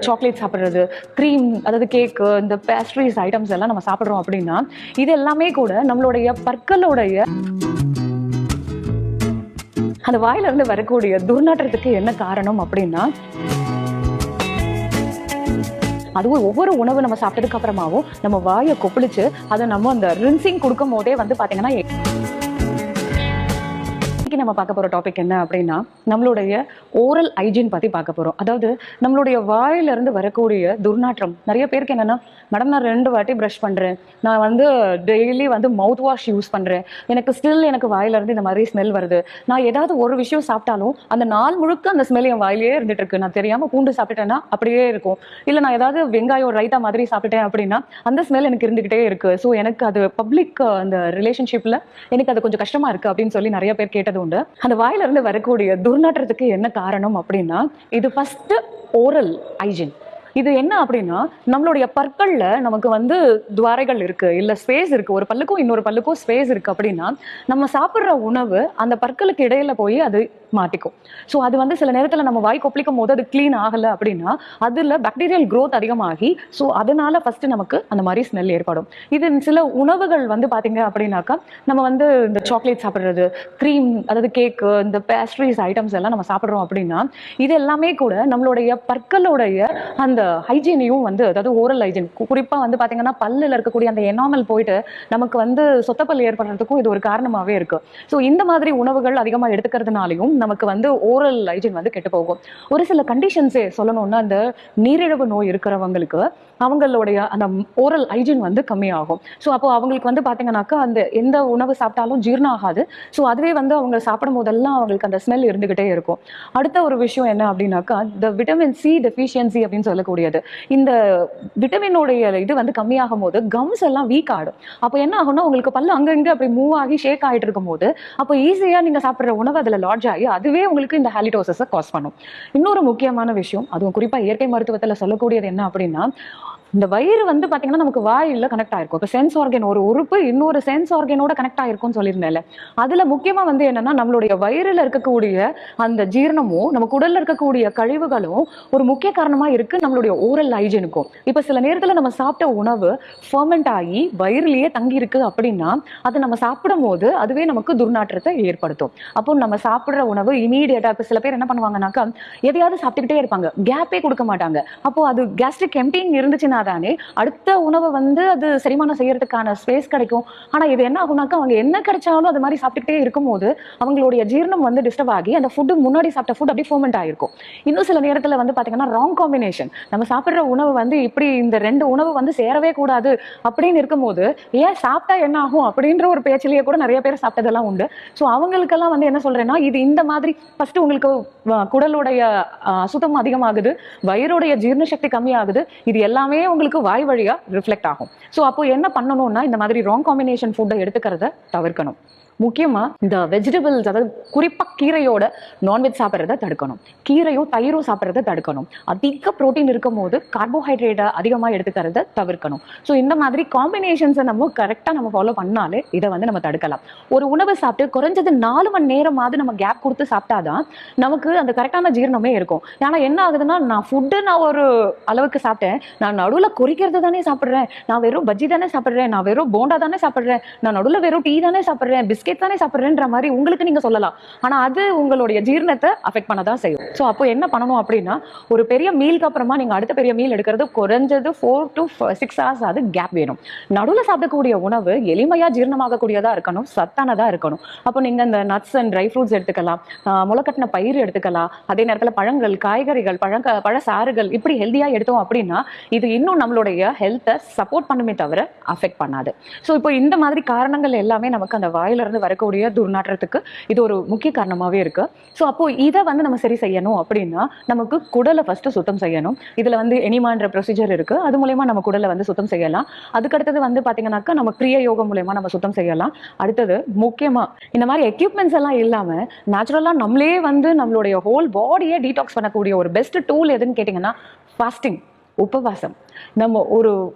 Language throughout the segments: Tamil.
சாக்லேட் சாப்பிட்றது, க்ரீம், அதாவது கேக்கு, இந்த பேஸ்ட்ரீஸ் ஐட்டம்ஸ் எல்லாம் நம்ம சாப்பிட்றோம் அப்படின்னா இது எல்லாமே கூட நம்மளுடைய பற்களுடைய அந்த வாயில இருந்து வரக்கூடிய துர்நாற்றத்துக்கு என்ன காரணம் அப்படின்னா, அதுவும் ஒவ்வொரு உணவு நம்ம சாப்பிட்டதுக்கு அப்புறமாவும் நம்ம வாயை கொப்பளிச்சு அதை நம்ம அந்த ரின்சிங் கொடுக்கும் போதே வந்து பாத்தீங்கன்னா நம்ம பார்க்க போற டாபிக் என்ன அப்படின்னா நம்மளுடைய ஓரல் ஹைஜீன் பத்தி பார்க்க போறோம். அதாவது நம்மளுடைய வாயில இருந்து வரக்கூடிய துர்நாற்றம் நிறைய பேருக்கு என்னன்னா, மேடம் நான் 2 வாட்டி ப்ரஷ் பண்றேன், நான் வந்து டெய்லி வந்து மவுத் வாஷ் யூஸ் பண்றேன், எனக்கு ஸ்டில் எனக்கு வாயில இருந்து இந்த மாதிரி ஸ்மெல் வருது, நான் ஏதாவது ஒரு விஷயம் சாப்பிட்டாலும் அந்த நாள் முழுக்க அந்த ஸ்மெல் என் வாயிலேயே இருந்துட்டு இருக்கு, நான் தெரியாம பூண்டு சாப்பிட்டேன்னா அப்படியே இருக்கும், இல்ல நான் ஏதாவது வெங்காயம் ரைத்தா மாதிரி சாப்பிட்டேன் அப்படின்னா அந்த ஸ்மெல் எனக்கு இருந்துகிட்டே இருக்கு. ஸோ எனக்கு அது பப்ளிக் அந்த ரிலேஷன்ஷிப்ல எனக்கு அது கொஞ்சம் கஷ்டமா இருக்கு அப்படின்னு சொல்லி நிறைய பேர் கேட்டது உண்டு. அந்த வாயில இருந்து வரக்கூடிய துர்நாற்றத்துக்கு என்ன காரணம் அப்படின்னா இது ஃபர்ஸ்ட் ஓரல் ஹைஜீன். இது என்ன அப்படின்னா நம்மளுடைய பற்கள்ல நமக்கு வந்து துவாரைகள் இருக்கு, இல்ல ஸ்பேஸ் இருக்கு, ஒரு பல்லுக்கும் இன்னொரு பல்லுக்கும் ஸ்பேஸ் இருக்கு அப்படின்னா நம்ம சாப்பிட்ற உணவு அந்த பற்களுக்கு இடையில போய் அது மாட்டிக்கும். ஸோ அது வந்து சில நேரத்தில் நம்ம வாய் கொப்பளிக்கும் போது அது கிளீன் ஆகலை அப்படின்னா அதில் பாக்டீரியல் க்ரோத் அதிகமாகி ஸோ அதனால ஃபர்ஸ்ட் நமக்கு அந்த மாதிரி ஸ்மெல் ஏற்படும். இது சில உணவுகள் வந்து பார்த்தீங்க அப்படின்னாக்கா நம்ம வந்து இந்த சாக்லேட் சாப்பிட்றது, க்ரீம், அதாவது கேக்கு, இந்த பேஸ்ட்ரீஸ் ஐட்டம்ஸ் எல்லாம் நம்ம சாப்பிட்றோம் அப்படின்னா இது எல்லாமே கூட நம்மளுடைய பற்களுடைய அந்த ஹைஜீனையும் வந்து, அதாவது ஓரல் ஹைஜீன் குறிப்பாக வந்து பார்த்தீங்கன்னா பல்லில் இருக்கக்கூடிய அந்த எனாமல் போயிட்டு நமக்கு வந்து சொத்தப்பல் ஏற்படுறதுக்கும் இது ஒரு காரணமாகவே இருக்கு. ஸோ இந்த மாதிரி உணவுகள் அதிகமாக எடுத்துக்கிறதுனாலையும் நமக்கு வந்து ஓரல் ஹைஜீன் வந்து கெட்டு போகும். ஒரு சில கண்டிஷன்ஸே சொல்லணும்னா அந்த நீரிழிவு நோய் இருக்கிறவங்களுக்கு அவங்களுடைய அந்த ஓரல் ஹைஜீன் வந்து கம்மியாகும். ஸோ அப்போ அவங்களுக்கு வந்து பார்த்தீங்கன்னாக்கா அந்த எந்த உணவு சாப்பிட்டாலும் ஜீரணம் ஆகாது. ஸோ அதுவே வந்து அவங்க சாப்பிடும் போதெல்லாம் அவங்களுக்கு அந்த ஸ்மெல் இருந்துகிட்டே இருக்கும். அடுத்த ஒரு விஷயம் என்ன அப்படின்னாக்கா இந்த விட்டமின் சி டெஃபிஷியன்சி அப்படின்னு சொல்லக்கூடியது. இந்த விட்டமினோடைய இது வந்து கம்மியாகும் போது கம்ஸ் எல்லாம் வீக் ஆகிடும். அப்போ என்ன ஆகும்னா உங்களுக்கு பல்லு அங்கங்க அப்படி மூவ் ஆகி ஷேக் ஆகிட்டு இருக்கும் போது அப்போ ஈஸியா நீங்க சாப்பிட்ற உணவு அதுல லாட்ஜ் ஆகி அதுவே உங்களுக்கு இந்த ஹாலிடோசஸை காஸ் பண்ணும். இன்னொரு முக்கியமான விஷயம், அதுவும் குறிப்பா இயற்கை மருத்துவத்துல சொல்லக்கூடியது என்ன அப்படின்னா, இந்த வயிறு வந்து பாத்தீங்கன்னா நமக்கு வாயில கனெக்ட் ஆயிருக்கும். இப்போ சென்ஸ் ஆர்கன் ஒரு உறுப்பு இன்னொரு சென்ஸ் ஆர்கனோட கனெக்ட் ஆயிருக்கும்னு சொல்லியிருந்தேன்ல, அதுல முக்கியமா வந்து என்னன்னா நம்மளுடைய வயிறுல இருக்கக்கூடிய அந்த ஜீரணமும் நமக்கு உடல்ல இருக்கக்கூடிய கழிவுகளும் ஒரு முக்கிய காரணமா இருக்கு நம்மளுடைய ஓரல் ஹைஜீனுக்கும். இப்ப சில நேரத்துல நம்ம சாப்பிட்ட உணவு ஃபர்மெண்ட் ஆகி வயிறுலயே தங்கி இருக்கு அப்படின்னா அதை நம்ம சாப்பிடும் போது அதுவே நமக்கு துர்நாற்றத்தை ஏற்படுத்தும். அப்போ நம்ம சாப்பிடுற உணவு இமீடியட்டா, இப்ப சில பேர் என்ன பண்ணுவாங்கன்னாக்கா எதையாவது சாப்பிட்டுக்கிட்டே இருப்பாங்க, கேப்பே கொடுக்க மாட்டாங்க. அப்போ அது கேஸ்ட்ரிக் எம்டிங் இருந்துச்சுன்னா தானே அடுத்த உணவை வந்து அது செரிமானம் செய்யறதுக்கான ஸ்பேஸ் கிடைக்கும். ஆனா இது என்ன ஆகும்னாக்கா அவங்க என்ன கிடைச்சாலும் அது மாதிரி சாப்பிட்டுக்கிட்டே இருக்கும் போது அவங்களுடைய ஜீரணம் வந்து டிஸ்டர்ப் ஆகி அந்த ஃபுட்டு முன்னாடி சாப்பிட்ட ஃபுட் அப்படியே ஃபர்மெண்ட் ஆயிருக்கும். இன்னும் சில நேரத்துல வந்து பாத்தீங்கன்னா ராங் காம்பினேஷன், நம்ம சாப்பிடுற உணவு வந்து இப்படி இந்த 2 உணவு வந்து சேரவே கூடாது அப்படின்னு இருக்கும்போது ஏன் சாப்பிட்டா என்ன ஆகும் அப்படின்ற ஒரு பேச்சிலேயே கூட நிறைய பேர் சாப்பிட்டதெல்லாம் உண்டு. ஸோ அவங்களுக்கெல்லாம் வந்து என்ன சொல்றேன்னா, இது இந்த மாதிரி ஃபர்ஸ்ட் உங்களுக்கு குடலுடைய அசுத்தம் அதிகமாகுது, வயிறுடைய ஜீரண சக்தி கம்மியாகுது, இது எல்லாமே உங்களுக்கு வாய் வழியா ரிஃப்ளெக்ட் ஆகும். ஸோ அப்போ என்ன பண்ணணும்னா இந்த மாதிரி ராங் காம்பினேஷன் ஃபுட்டை எடுத்துக்கிறத தவிர்க்கணும். முக்கியமா இந்த வெஜிடபிள்ஸ், அதாவது குறிப்பா கீரையோட நான்வெஜ் சாப்பிட்றத தடுக்கணும், கீரையும் தயிரும் சாப்பிட்றத தடுக்கணும், அதிக புரோட்டீன் இருக்கும் போது கார்போஹைட்ரேட்டை அதிகமா எடுத்துக்கிறத தவிர்க்கணும். ஸோ இந்த மாதிரி காம்பினேஷன்ஸை நம்ம கரெக்டா நம்ம ஃபாலோ பண்ணாலே இதை வந்து நம்ம தடுக்கலாம். ஒரு உணவு சாப்பிட்டு குறைஞ்சது 4 மணி நேரமாவது நம்ம கேப் கொடுத்து சாப்பிட்டாதான் நமக்கு அந்த கரெக்டான ஜீரணமே இருக்கும். ஏன்னா என்ன ஆகுதுன்னா, நான் ஒரு அளவுக்கு சாப்பிட்டேன், நான் நடுவில் குறிக்கிறது தானே சாப்பிட்றேன், நான் வெறும் பஜ்ஜி தானே சாப்பிட்றேன், நான் வெறும் போண்டா தானே சாப்பிட்றேன், நான் நடுவில் வெறும் டீ தானே சாப்பிட்றேன், பிஸ்கெட் தானே சாப்பிட்றேன்ற மாதிரி உங்களுக்கு நீங்க சொல்லலாம். ஆனா அது உங்களுடைய ஜீரணத்தை அஃபெக்ட் பண்ணதான் செய்யும். ஸோ அப்போ என்ன பண்ணணும் அப்படின்னா, ஒரு பெரிய மீலுக்கு அப்புறமா நீங்க அடுத்த பெரிய மீல் எடுக்கிறது குறைஞ்சது 4 to 6 hours அது கேப் வேணும். நடுவில் சாப்பிடக்கூடிய உணவு எளிமையா ஜீரணமாகக்கூடியதா இருக்கணும், சத்தானதா இருக்கணும். அப்போ நீங்க இந்த நட்ஸ் அண்ட் ட்ரை ஃப்ரூட்ஸ் எடுத்துக்கலாம், முளைக்கட்டின பயிர் எடுத்துக்கலாம், அதே நேரத்தில் பழங்கள், காய்கறிகள், பழசாறுகள் இப்படி ஹெல்தியா எடுத்தோம் அப்படின்னா இது இன்னும் நம்மளுடைய ஹெல்த்தை சப்போர்ட் பண்ணுமே தவிர அஃபெக்ட் பண்ணாது. ஸோ இப்போ இந்த மாதிரி காரணங்கள் எல்லாமே நமக்கு அந்த வாயில இருந்து வரக்கூடிய துர்நாற்றத்துக்கு இது ஒரு முக்கிய காரணமாவே இருக்கு. ஸோ அப்போ இதை வந்து நம்ம சரி செய்யணும் அப்படின்னா நமக்கு குடலை ஃபர்ஸ்ட் சுத்தம் செய்யணும். இதுல வந்து எனிமான்ற ப்ரொசீஜர் இருக்கு, அது மூலயமா நம்ம குடலை வந்து சுத்தம் செய்யலாம். அதுக்கடுத்தது வந்து பாத்தீங்கன்னாக்கா நம்ம கிரியா யோகம் மூலயமா நம்ம சுத்தம் செய்யலாம். அடுத்தது முக்கியமா இந்த மாதிரி எக்யூப்மெண்ட்ஸ் எல்லாம் இல்லாம நேச்சுரலா நம்மளே வந்து நம்மளுடைய ஹோல் பாடியை டீடாக்ஸ் பண்ணக்கூடிய ஒரு பெஸ்ட் டூல் எதுன்னு கேட்டீங்கன்னா ஃபாஸ்டிங். உபவாசம். நம்ம ஒரு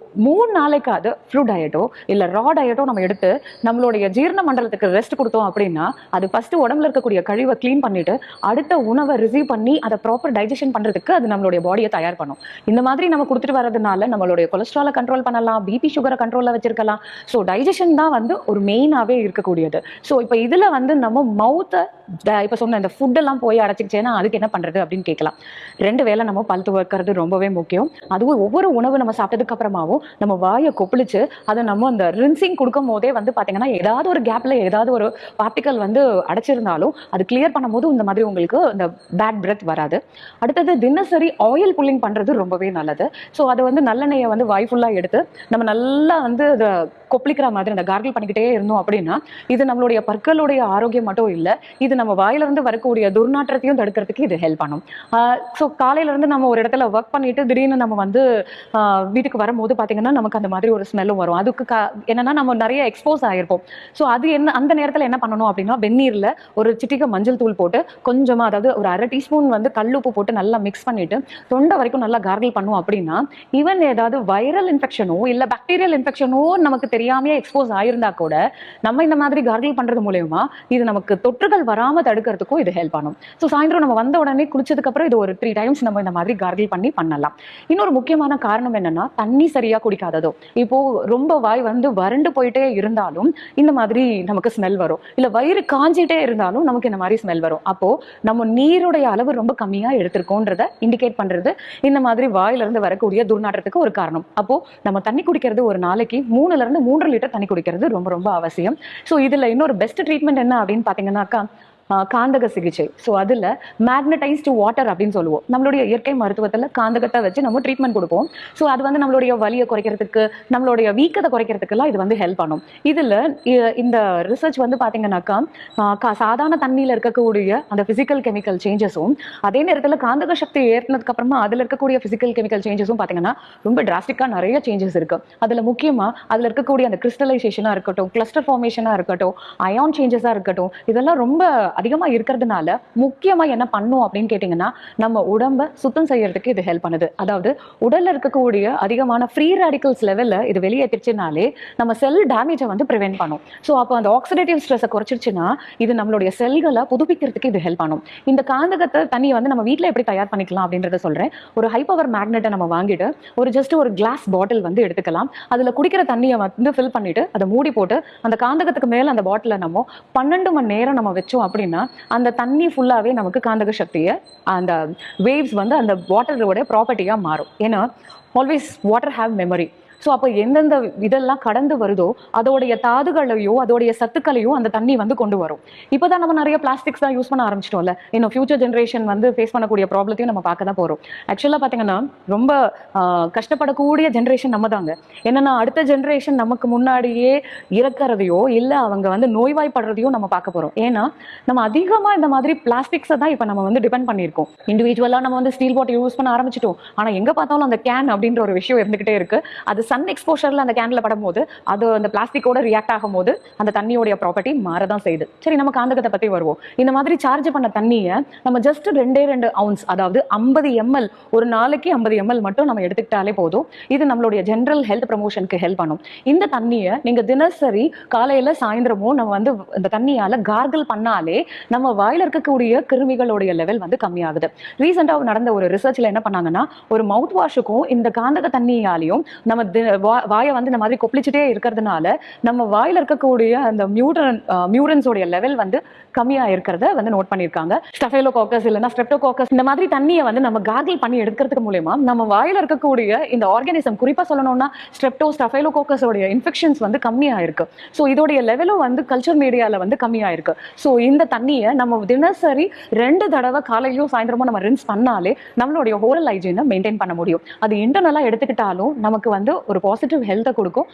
3 நாளைக்காவது ஃப்ரூட் டயட்டோ இல்ல ரா டயட்டோ நம்ம எடுத்து நம்மளுடைய ஜீரண மண்டலத்துக்கு ரெஸ்ட் கொடுத்தோம் அப்படின்னா, அது ஃபர்ஸ்ட் உடம்புல இருக்கக்கூடிய கழிவை கிளீன் பண்ணிட்டு அடுத்த உணவை ரிசீவ் பண்ணி அதை ப்ராப்பர் டைஜஷன் பண்றதுக்கு அது நம்மளுடைய பாடியை தயார் பண்ணும். இந்த மாதிரி நம்ம கொடுத்துட்டு வரதுனால நம்மளுடைய கொலஸ்ட்ராலை கண்ட்ரோல் பண்ணலாம், பிபி சுகரை கண்ட்ரோல்ல வச்சிருக்கலாம். ஸோ டைஜஷன் தான் வந்து ஒரு மெயினாவே இருக்கக்கூடியது. ஸோ இப்போ இதுல வந்து நம்ம மவுத்தை இப்ப சொன்ன இந்த ஃபுட் எல்லாம் போய் அடைச்சிக்கிச்சேன்னா அதுக்கு என்ன பண்றது அப்படின்னு கேட்கலாம். 2 வேளை நம்ம பல் துவக்கிறது ரொம்பவே முக்கியம். அதுவும் ஒவ்வொரு உணவு நம்ம சாப்பிட்டதுக்கு அப்புறமாவும் நம்ம வாயை கொப்பளிச்சு அதை நம்ம அந்த ரின்சிங் கொடுக்கும் போதே வந்து பாத்தீங்கன்னா ஏதாவது ஒரு கேப்ல ஏதாவது ஒரு பார்ட்டிகல் வந்து அடைச்சிருந்தாலும் அது கிளியர் பண்ணும் போது இந்த மாதிரி உங்களுக்கு இந்த பேட் பிரெத் வராது. அடுத்தது தினசரி ஆயில் புல்லிங் பண்றது ரொம்பவே நல்லது. ஸோ அதை வந்து நல்லெண்ணெயை வந்து வாய் ஃபுல்லா எடுத்து நம்ம நல்லா வந்து அதை கொப்பளிக்கிற மாதிரி அந்த கார்கிள் பண்ணிக்கிட்டே இருந்தோம் அப்படின்னா இது நம்மளுடைய பற்களுடைய ஆரோக்கியம் மட்டும் இல்லை, இது நம்ம வாயில இருந்து வரக்கூடிய துர்நாற்றத்தையும் தடுக்கிறதுக்கு இது ஹெல்ப் பண்ணும். ஸோ காலையில இருந்து நம்ம ஒரு இடத்துல ஒர்க் பண்ணிட்டு திடீர்னு நம்ம வந்து வீட்டுக்கு வரும்போது பாத்தீங்கன்னா நமக்கு அந்த மாதிரி ஒரு ஸ்மெல்லும் வரும். அதுக்கு என்னன்னா நம்ம நிறைய எக்ஸ்போஸ் ஆயிருப்போம். ஸோ அது என்ன அந்த நேரத்தில் என்ன பண்ணணும் அப்படின்னா வெந்நீர்ல ஒரு சிட்டிகை மஞ்சள் தூள் போட்டு கொஞ்சமா, அதாவது ஒரு 1/2 டீஸ்பூன் வந்து கல்லுப்பு போட்டு நல்லா மிக்ஸ் பண்ணிட்டு தொண்டை வரைக்கும் நல்லா கார்கிள் பண்ணும் அப்படின்னா ஈவன் ஏதாவது வைரல் இன்ஃபெக்ஷனோ இல்ல பாக்டீரியல் இன்ஃபெக்ஷனோ நமக்கு தெரியாமையே எக்ஸ்போஸ் ஆயிருந்தா கூட நம்ம இந்த மாதிரி கார்கிள் பண்றது மூலமா இது நமக்கு தொற்றுகள் வராம தடுக்கிறதுக்கும் இது ஹெல்ப் பண்ணும். ஸோ சாயந்தரம் நம்ம வந்த உடனே குளிச்சதுக்கு அப்புறம் இது ஒரு 3 டைம்ஸ் நம்ம இந்த மாதிரி கார்கிள் பண்ணலாம். இன்னொரு முக்கியமான காரணம் என்னன்னா தண்ணி சரியா குடிக்காததோ. இப்போ ரொம்ப வாய் வந்து வறண்டு போயிட்டே இருந்தாலும் இந்த மாதிரி நமக்கு ஸ்மெல் வரும், இல்ல வயிறு காஞ்சிட்டே இருந்தாலும் நமக்கு இந்த மாதிரி ஸ்மெல் வரும். அப்போ நம்ம நீருடைய அளவு ரொம்ப கம்மியா எடுத்திருக்கோன்றத இண்டிகேட் பண்றது இந்த மாதிரி வாயில இருந்து வரக்கூடிய துர்நாற்றத்துக்கு ஒரு காரணம். அப்போ நம்ம தண்ணி குடிக்கிறது ஒரு நாளைக்கு 3ல இருந்து 3 லிட்டர் தண்ணி குடிக்கிறது ரொம்ப ரொம்ப அவசியம். ஸோ இதுல இன்னொரு பெஸ்ட் ட்ரீட்மெண்ட் என்ன அப்படின்னு பாத்தீங்கன்னாக்கா காந்தக சிகிச்சை. ஸோ அதில் மேக்னடைஸ்டு வாட்டர் அப்படின்னு சொல்லுவோம். நம்மளுடைய இயற்கை மருத்துவத்தில் காந்தகத்தை வச்சு நம்ம ட்ரீட்மெண்ட் கொடுப்போம். ஸோ அது வந்து நம்மளுடைய வலியை குறைக்கிறதுக்கு, நம்மளுடைய வீக்கத்தை குறைக்கிறதுக்கெல்லாம் இது வந்து ஹெல்ப் பண்ணும். இதில் இந்த ரிசர்ச் வந்து பார்த்தீங்கன்னாக்கா சாதாரண தண்ணியில் இருக்கக்கூடிய அந்த ஃபிசிக்கல் கெமிக்கல் சேஞ்சஸும் அதே நேரத்தில் காந்தக சக்தி ஏறினதுக்கு அப்புறமா அதில் இருக்கக்கூடிய ஃபிசிக்கல் கெமிக்கல் சேஞ்சஸும் பார்த்தீங்கன்னா ரொம்ப டிராஸ்டிக்காக நிறைய சேஞ்சஸ் இருக்கு. அதில் முக்கியமாக அதில் இருக்கக்கூடிய அந்த கிறிஸ்டலைசேஷனாக இருக்கட்டும், கிளஸ்டர் ஃபார்மேஷனாக இருக்கட்டும், அயான் சேஞ்சஸாக இருக்கட்டும், இதெல்லாம் ரொம்ப அதிகமா இருக்கிறதுனால முக்கியமா என்ன பண்ணும் அப்படின்னு கேட்டீங்கன்னா நம்ம உடம்ப சுத்தம் செய்யறதுக்கு இது ஹெல்ப் பண்ணுது. அதாவது உடல்ல இருக்கக்கூடிய அதிகமான ஃப்ரீ ரேடிக்கல்ஸ் லெவல்ல இது வெளியேற்றிச்சுனாலே நம்ம செல் டேமேஜை வந்து ப்ரிவென்ட் பண்ணும். ஸோ அப்போ அந்த ஆக்சிடேட்டிவ் ஸ்ட்ரெஸ்ஸை குறைச்சிருச்சுன்னா இது நம்மளுடைய செல்களை புதுப்பிக்கிறதுக்கு இது ஹெல்ப் பண்ணும். இந்த காந்தகத்தை தண்ணியை வந்து நம்ம வீட்டில் எப்படி தயார் பண்ணிக்கலாம் அப்படின்றத சொல்றேன். ஒரு ஹை பவர் மேக்னெட்டை நம்ம வாங்கிட்டு ஒரு கிளாஸ் பாட்டில் வந்து எடுத்துக்கலாம். அதுல குடிக்கிற தண்ணியை வந்து ஃபில் பண்ணிட்டு அதை மூடி போட்டு அந்த காந்தகத்துக்கு மேல அந்த பாட்டில நம்ம 12 மணி நேரம் நம்ம வச்சோம் அப்படின்னா அந்த தண்ணி ஃபுல்லாவே நமக்கு காந்தக சக்தியை அந்த வேவ்ஸ் வந்து அந்த வாட்டரோட ப்ராப்பர்ட்டியா மாறும். ஏன்னா always water have memory. So அப்போ எந்தெந்த இதெல்லாம் கடந்து வருதோ அதோடைய தாதுகளையோ அதோடைய சத்துக்களையும் அந்த தண்ணி வந்து கொண்டு வரும். இப்போதான் நம்ம நிறைய பிளாஸ்டிக்ஸ் தான் யூஸ் பண்ண ஆரம்பிச்சிட்டோம்ல. இன்னும் ஃபியூச்சர் ஜென்ரேஷன் வந்து ஃபேஸ் பண்ணக்கூடிய ப்ராப்ளத்தையும் நம்ம பார்க்க தான் போறோம். ஆக்சுவலாக பார்த்தீங்கன்னா ரொம்ப கஷ்டப்படக்கூடிய ஜென்ரேஷன் நம்ம தாங்க. என்னன்னா அடுத்த ஜென்ரேஷன் நமக்கு முன்னாடியே இறக்கிறதையோ இல்லை அவங்க வந்து நோய்வாய்ப்படுறதையோ நம்ம பார்க்க போறோம். ஏன்னா நம்ம அதிகமாக இந்த மாதிரி பிளாஸ்டிக்ஸை தான் இப்போ நம்ம வந்து டிபெண்ட் பண்ணியிருக்கோம். இண்டிவிஜுவலாக நம்ம வந்து ஸ்டீல் பாட்டில் யூஸ் பண்ண ஆரம்பிச்சிட்டோம். ஆனால் எங்கே பார்த்தாலும் அந்த கேன் அப்படின்ற ஒரு விஷயம் இருந்துகிட்டே இருக்கு. அது சன் எக்ஸ்போஷர்ல அந்த கேன்ல படும் போது அது அந்த பிளாஸ்டிக்கோட ரியாக்ட் ஆகும் போது அந்த தண்ணியோட ப்ராப்பர்ட்டி மாறதான் செய்யுது. சரி, நம்ம காந்தகத்தை பத்தி வருவோம். இந்த மாதிரி சார்ஜ் பண்ண தண்ணியை நம்ம ஜஸ்ட் 2 ounce, அதாவது 50 ml, ஒரு நாளைக்கு 50 ml மட்டும் நம்ம எடுத்துக்கிட்டாலே போதும். இது நம்மளுடைய ஜெனரல் ஹெல்த் ப்ரமோஷனுக்கு ஹெல்ப் பண்ணும். இந்த தண்ணியை நீங்க தினசரி காலையில சாயந்தரமும் நம்ம வந்து இந்த தண்ணியால கார்கிள் பண்ணாலே நம்ம வாயில இருக்கக்கூடிய கிருமிகளுடைய லெவல் வந்து கம்மியாகுது. ரீசெண்டா நடந்த ஒரு ரிசர்ச்ல என்ன பண்ணாங்கன்னா ஒரு மவுத் வாஷுக்கும் இந்த காந்தக தண்ணியாலையும் நம்ம வாயை வந்து இந்த மாதிரி கொப்பளிச்சுட்டே இருக்கிறதுனால நம்ம வாயில இருக்கக்கூடிய அந்த மியூரன்ஸோடைய லெவல் வந்து கம்மியா இருக்கிறத வந்து நோட் பண்ணியிருக்காங்க. ஸ்டஃபைலோகாக்கஸ் இல்லைன்னா ஸ்ட்ரெப்டோகாக்கஸ் இந்த மாதிரி தண்ணியை வந்து நம்ம கார்கிள் பண்ணி எடுக்கிறதுக்கு மூலமா நம்ம வாயில இருக்கக்கூடிய இந்த ஆர்கானிசம், குறிப்பா சொல்லணும்னா ஸ்டஃபைலோகாக்கஸோடைய இன்ஃபெக்ஷன்ஸ் வந்து கம்மியா இருக்கு. ஸோ இதோடைய லெவலும் வந்து கல்ச்சர் மீடியால வந்து கம்மியா இருக்கு. ஸோ இந்த தண்ணியை நம்ம தினசரி 2 தடவை காலையிலும் சாயந்தரமும் நம்ம ரின்ஸ் பண்ணாலே நம்மளுடைய ஓரல் ஹைஜீனை மெயின்டைன் பண்ண முடியும். அது இன்டர்னலா எடுத்துக்கிட்டாலும் நமக்கு வந்து ஒரு பாசிட்டிவ் ஹெல்த்தை கொடுக்கும்.